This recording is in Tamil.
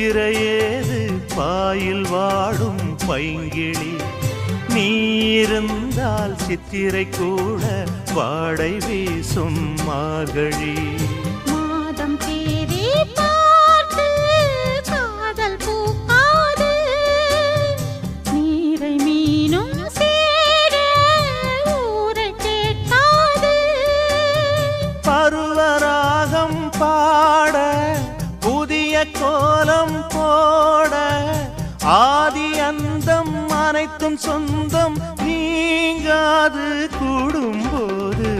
சித்திரையேது பாயில் வாடும் பைங்கிளி நீ இருந்தால் சித்திரை கூட வாடை வீசும் மார்கழி மாதம் தேதி பார்த்து காதல் பூக்காது நீரை மீனும் சேர ஊரை கேட்காது பருவராகம் பாட புதிய கோலம் போட ஆதி அந்தம் அனைத்தும் சொந்தம் நீங்காது கூடும்போது